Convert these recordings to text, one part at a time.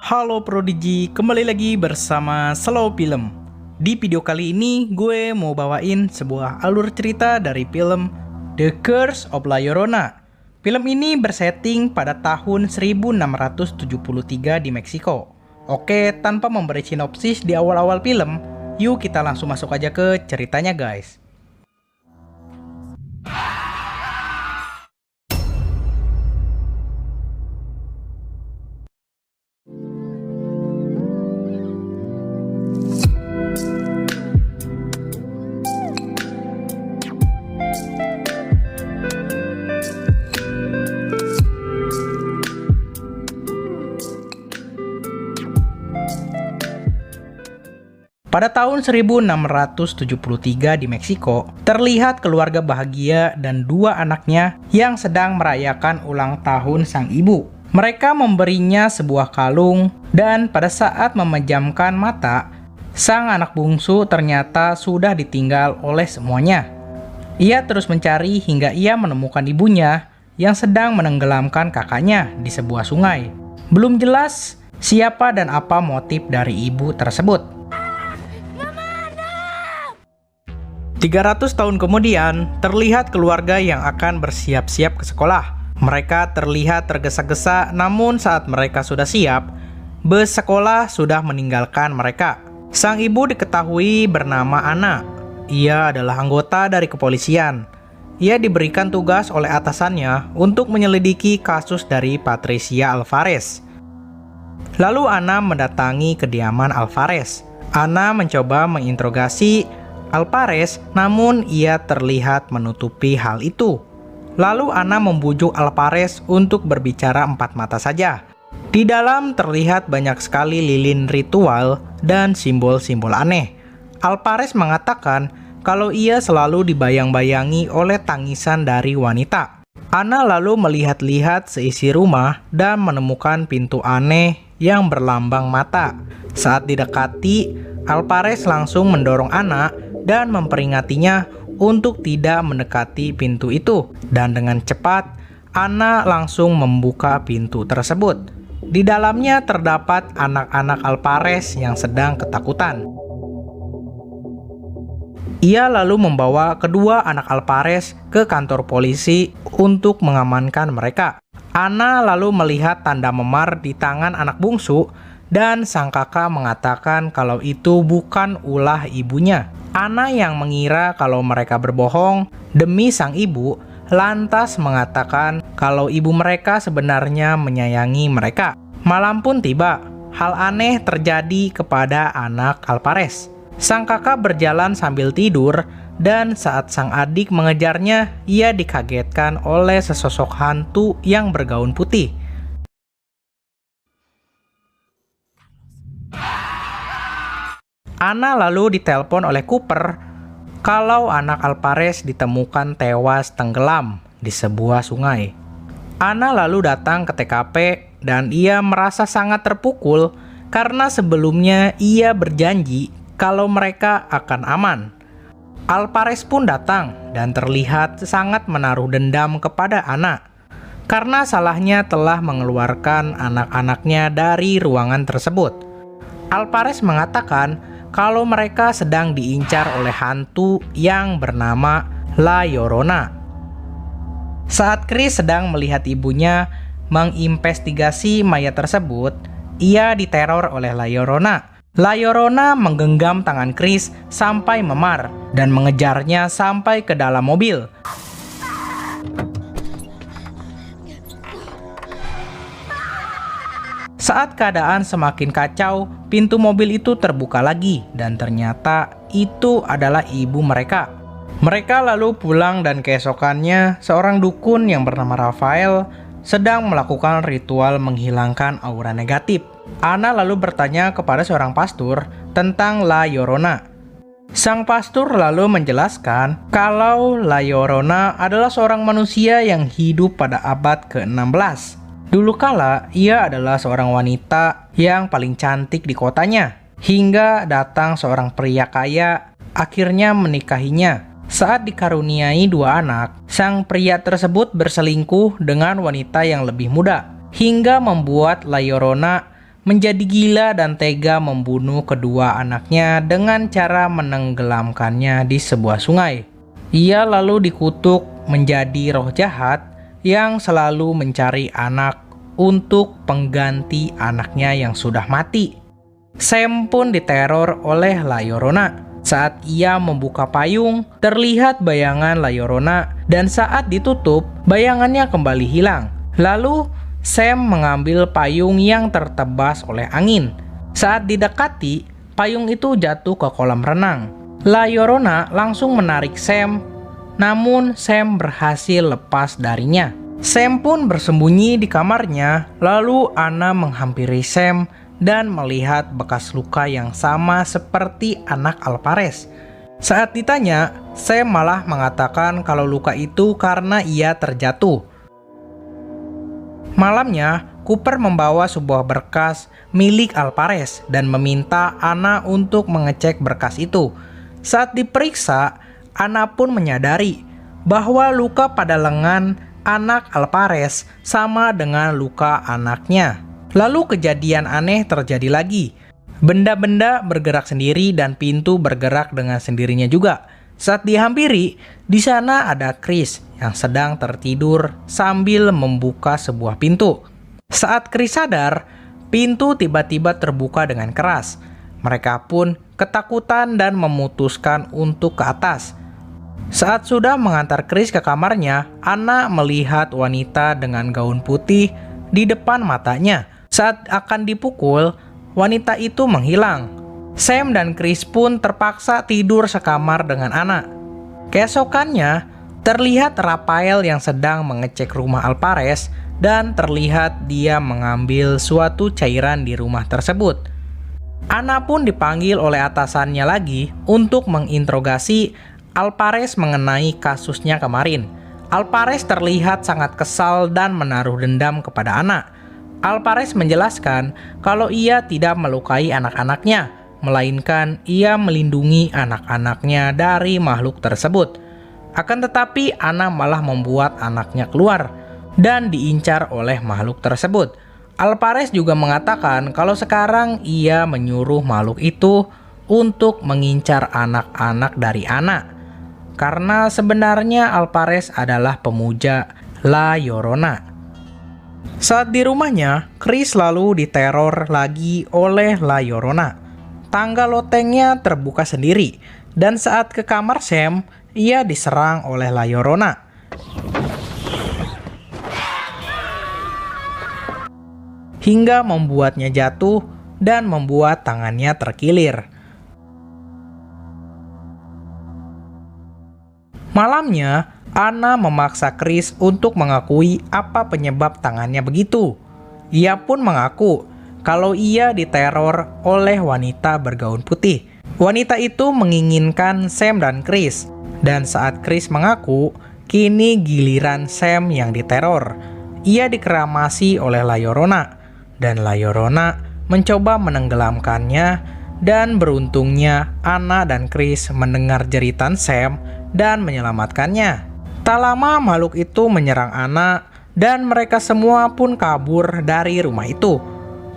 Halo Prodigy, kembali lagi bersama Slow Film. Di video kali ini gue mau bawain sebuah alur cerita dari film The Curse of La Llorona. Film ini bersetting pada tahun 1673 di Meksiko. Oke, tanpa memberi sinopsis di awal-awal film, yuk kita langsung masuk aja ke ceritanya guys. Pada tahun 1673 di Meksiko, terlihat keluarga bahagia dan dua anaknya yang sedang merayakan ulang tahun sang ibu. Mereka memberinya sebuah kalung dan pada saat memejamkan mata, sang anak bungsu ternyata sudah ditinggal oleh semuanya. Ia terus mencari hingga ia menemukan ibunya yang sedang menenggelamkan kakaknya di sebuah sungai. Belum jelas siapa dan apa motif dari ibu tersebut. 300 tahun kemudian, terlihat keluarga yang akan bersiap-siap ke sekolah. Mereka terlihat tergesa-gesa, namun saat mereka sudah siap, bus sekolah sudah meninggalkan mereka. Sang ibu diketahui bernama Ana. Ia adalah anggota dari kepolisian. Ia diberikan tugas oleh atasannya untuk menyelidiki kasus dari Patricia Alvarez. Lalu Ana mendatangi kediaman Alvarez. Ana mencoba menginterogasi Alvarez, namun ia terlihat menutupi hal itu. Lalu Ana membujuk Alvarez untuk berbicara empat mata saja. Di dalam terlihat banyak sekali lilin ritual dan simbol-simbol aneh. Alvarez mengatakan kalau ia selalu dibayang-bayangi oleh tangisan dari wanita. Ana lalu melihat-lihat seisi rumah dan menemukan pintu aneh yang berlambang mata. Saat didekati, Alvarez langsung mendorong Ana dan memperingatinya untuk tidak mendekati pintu itu. Dan dengan cepat, Ana langsung membuka pintu tersebut. Di dalamnya terdapat anak-anak Alvarez yang sedang ketakutan. Ia lalu membawa kedua anak Alvarez ke kantor polisi untuk mengamankan mereka. Ana lalu melihat tanda memar di tangan anak bungsu dan sang kakak mengatakan kalau itu bukan ulah ibunya. Ana yang mengira kalau mereka berbohong demi sang ibu, lantas mengatakan kalau ibu mereka sebenarnya menyayangi mereka. Malam pun tiba, hal aneh terjadi kepada anak Alvarez. Sang kakak berjalan sambil tidur dan saat sang adik mengejarnya, ia dikagetkan oleh sesosok hantu yang bergaun putih. Ana lalu ditelepon oleh Cooper kalau anak Alvarez ditemukan tewas tenggelam di sebuah sungai. Ana lalu datang ke TKP dan ia merasa sangat terpukul karena sebelumnya ia berjanji kalau mereka akan aman. Alvarez pun datang dan terlihat sangat menaruh dendam kepada Ana karena salahnya telah mengeluarkan anak-anaknya dari ruangan tersebut. Alvarez mengatakan kalau mereka sedang diincar oleh hantu yang bernama La Llorona. Saat Chris sedang melihat ibunya menginvestigasi mayat tersebut, ia diteror oleh La Llorona. La Llorona menggenggam tangan Chris sampai memar dan mengejarnya sampai ke dalam mobil. Saat keadaan semakin kacau, pintu mobil itu terbuka lagi dan ternyata itu adalah ibu mereka. Mereka lalu pulang dan keesokannya seorang dukun yang bernama Rafael sedang melakukan ritual menghilangkan aura negatif. Ana lalu bertanya kepada seorang pastor tentang La Llorona. Sang pastor lalu menjelaskan kalau La Llorona adalah seorang manusia yang hidup pada abad ke-16. Dulu kala, ia adalah seorang wanita yang paling cantik di kotanya. Hingga datang seorang pria kaya, akhirnya menikahinya. Saat dikaruniai dua anak, sang pria tersebut berselingkuh dengan wanita yang lebih muda. Hingga membuat La Llorona menjadi gila dan tega membunuh kedua anaknya dengan cara menenggelamkannya di sebuah sungai. Ia lalu dikutuk menjadi roh jahat yang selalu mencari anak untuk pengganti anaknya yang sudah mati. Sam pun diteror oleh La Llorona. Saat ia membuka payung, terlihat bayangan La Llorona, dan saat ditutup, bayangannya kembali hilang. Lalu Sam mengambil payung yang tertebas oleh angin. Saat didekati, payung itu jatuh ke kolam renang. La Llorona langsung menarik Sam, namun Sam berhasil lepas darinya. Sam pun bersembunyi di kamarnya, lalu Anna menghampiri Sam dan melihat bekas luka yang sama seperti anak Alvarez. Saat ditanya, Sam malah mengatakan kalau luka itu karena ia terjatuh. Malamnya, Cooper membawa sebuah berkas milik Alvarez dan meminta Anna untuk mengecek berkas itu. Saat diperiksa, Anna pun menyadari bahwa luka pada lengan anak Alvarez sama dengan luka anaknya. Lalu kejadian aneh terjadi lagi. Benda-benda bergerak sendiri dan pintu bergerak dengan sendirinya juga. Saat dihampiri, di sana ada Chris yang sedang tertidur sambil membuka sebuah pintu. Saat Chris sadar, pintu tiba-tiba terbuka dengan keras. Mereka pun ketakutan dan memutuskan untuk ke atas. Saat sudah mengantar Chris ke kamarnya, Anna melihat wanita dengan gaun putih di depan matanya. Saat akan dipukul, wanita itu menghilang. Sam dan Chris pun terpaksa tidur sekamar dengan Anna. Keesokannya, terlihat Rafael yang sedang mengecek rumah Alvarez dan terlihat dia mengambil suatu cairan di rumah tersebut. Anna pun dipanggil oleh atasannya lagi untuk menginterogasi Alvarez mengenai kasusnya kemarin. Alvarez terlihat sangat kesal dan menaruh dendam kepada Anna. Alvarez menjelaskan kalau ia tidak melukai anak-anaknya, melainkan ia melindungi anak-anaknya dari makhluk tersebut. Akan tetapi Anna malah membuat anaknya keluar dan diincar oleh makhluk tersebut. Alvarez juga mengatakan kalau sekarang ia menyuruh makhluk itu untuk mengincar anak-anak dari Anna, karena sebenarnya Alvarez adalah pemuja La Llorona. Saat di rumahnya, Chris lalu diteror lagi oleh La Llorona. Tangga lotengnya terbuka sendiri, dan saat ke kamar Sam, ia diserang oleh La Llorona. Hingga membuatnya jatuh dan membuat tangannya terkilir. Malamnya, Anna memaksa Chris untuk mengakui apa penyebab tangannya begitu. Ia pun mengaku kalau ia diteror oleh wanita bergaun putih. Wanita itu menginginkan Sam dan Chris. Dan saat Chris mengaku, kini giliran Sam yang diteror. Ia dikeramasi oleh La Llorona. Dan La Llorona mencoba menenggelamkannya. Dan beruntungnya Anna dan Chris mendengar jeritan Sam dan menyelamatkannya. Tak lama makhluk itu menyerang Anna dan mereka semua pun kabur dari rumah itu.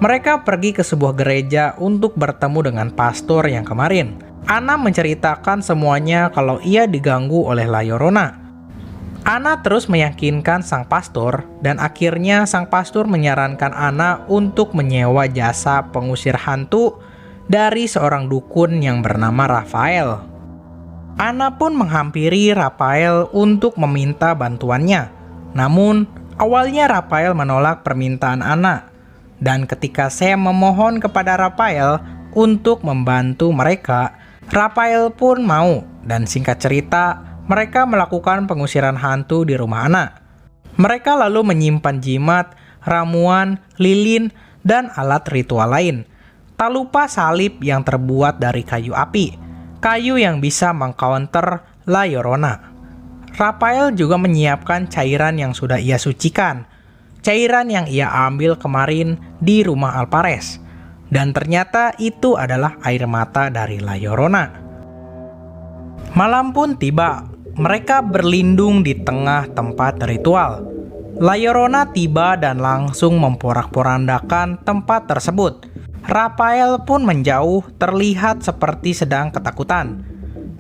Mereka pergi ke sebuah gereja untuk bertemu dengan pastor yang kemarin. Anna menceritakan semuanya kalau ia diganggu oleh La Llorona. Anna terus meyakinkan sang pastor dan akhirnya sang pastor menyarankan Anna untuk menyewa jasa pengusir hantu dari seorang dukun yang bernama Rafael. Anna pun menghampiri Rafael untuk meminta bantuannya. Namun, awalnya Rafael menolak permintaan Anna. Dan ketika Sam memohon kepada Rafael untuk membantu mereka, Rafael pun mau. Dan singkat cerita, mereka melakukan pengusiran hantu di rumah Anna. Mereka lalu menyimpan jimat, ramuan, lilin, dan alat ritual lain. Tak lupa salib yang terbuat dari kayu api, kayu yang bisa mengcounter La Llorona. Rafael juga menyiapkan cairan yang sudah ia sucikan, cairan yang ia ambil kemarin di rumah Alvarez. Dan ternyata itu adalah air mata dari La Llorona. Malam pun tiba, mereka berlindung di tengah tempat ritual. La Llorona tiba dan langsung memporak-porandakan tempat tersebut. Rafael pun menjauh, terlihat seperti sedang ketakutan.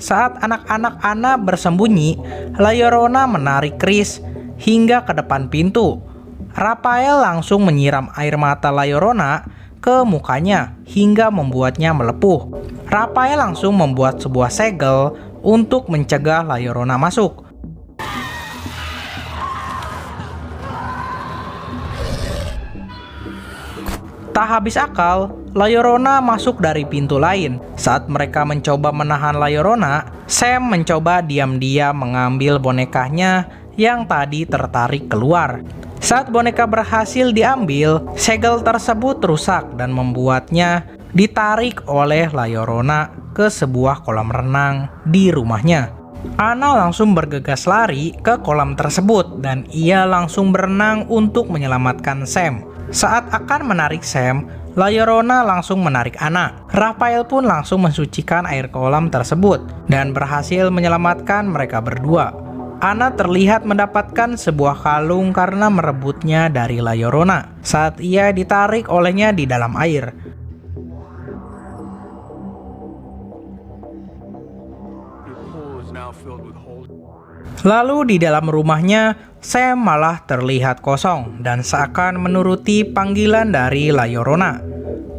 Saat anak-anak Anna bersembunyi, La Llorona menarik Chris hingga ke depan pintu. Rafael langsung menyiram air mata La Llorona ke mukanya hingga membuatnya melepuh. Rafael langsung membuat sebuah segel untuk mencegah La Llorona masuk. Tak habis akal, La Llorona masuk dari pintu lain. Saat mereka mencoba menahan La Llorona, Sam mencoba diam-diam mengambil bonekanya yang tadi tertarik keluar. Saat boneka berhasil diambil, segel tersebut rusak dan membuatnya ditarik oleh La Llorona ke sebuah kolam renang di rumahnya. Anna langsung bergegas lari ke kolam tersebut dan ia langsung berenang untuk menyelamatkan Sam. Saat akan menarik Sam, La Llorona langsung menarik Anna. Rafael pun langsung mensucikan air kolam tersebut dan berhasil menyelamatkan mereka berdua. Anna terlihat mendapatkan sebuah kalung karena merebutnya dari La Llorona saat ia ditarik olehnya di dalam air. Lalu di dalam rumahnya, Sam malah terlihat kosong dan seakan menuruti panggilan dari La Llorona.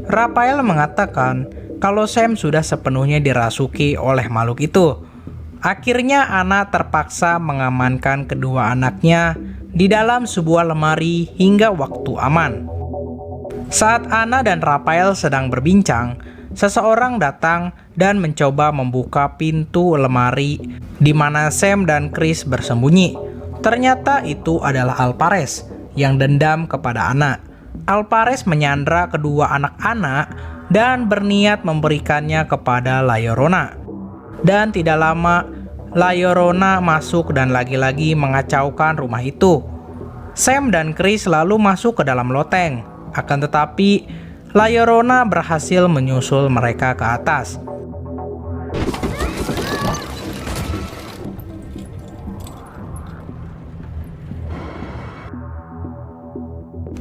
Rafael mengatakan kalau Sam sudah sepenuhnya dirasuki oleh makhluk itu. Akhirnya Anna terpaksa mengamankan kedua anaknya di dalam sebuah lemari hingga waktu aman. Saat Anna dan Rafael sedang berbincang, seseorang datang dan mencoba membuka pintu lemari di mana Sam dan Chris bersembunyi. Ternyata itu adalah Alvarez yang dendam kepada Anna. Alvarez menyandra kedua anak Anna dan berniat memberikannya kepada La Llorona. Dan tidak lama, La Llorona masuk dan lagi-lagi mengacaukan rumah itu. Sam dan Chris lalu masuk ke dalam loteng. Akan tetapi, La Llorona berhasil menyusul mereka ke atas.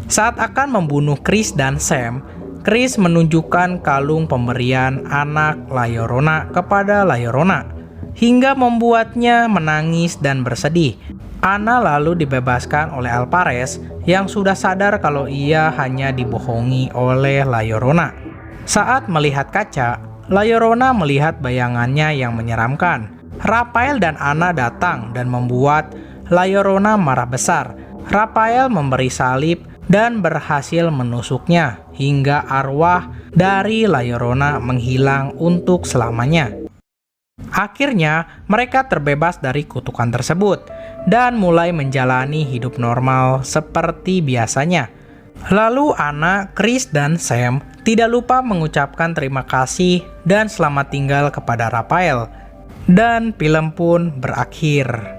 Saat akan membunuh Chris dan Sam, Chris menunjukkan kalung pemberian anak La Llorona kepada La Llorona hingga membuatnya menangis dan bersedih. Anna lalu dibebaskan oleh Alvarez yang sudah sadar kalau ia hanya dibohongi oleh La Llorona. Saat melihat kaca, La Llorona melihat bayangannya yang menyeramkan. Rafael dan Anna datang dan membuat La Llorona marah besar. Rafael memberi salib dan berhasil menusuknya hingga arwah dari La Llorona menghilang untuk selamanya. Akhirnya, mereka terbebas dari kutukan tersebut dan mulai menjalani hidup normal seperti biasanya. Lalu Anna, Chris, dan Sam tidak lupa mengucapkan terima kasih dan selamat tinggal kepada Rafael. Dan film pun berakhir.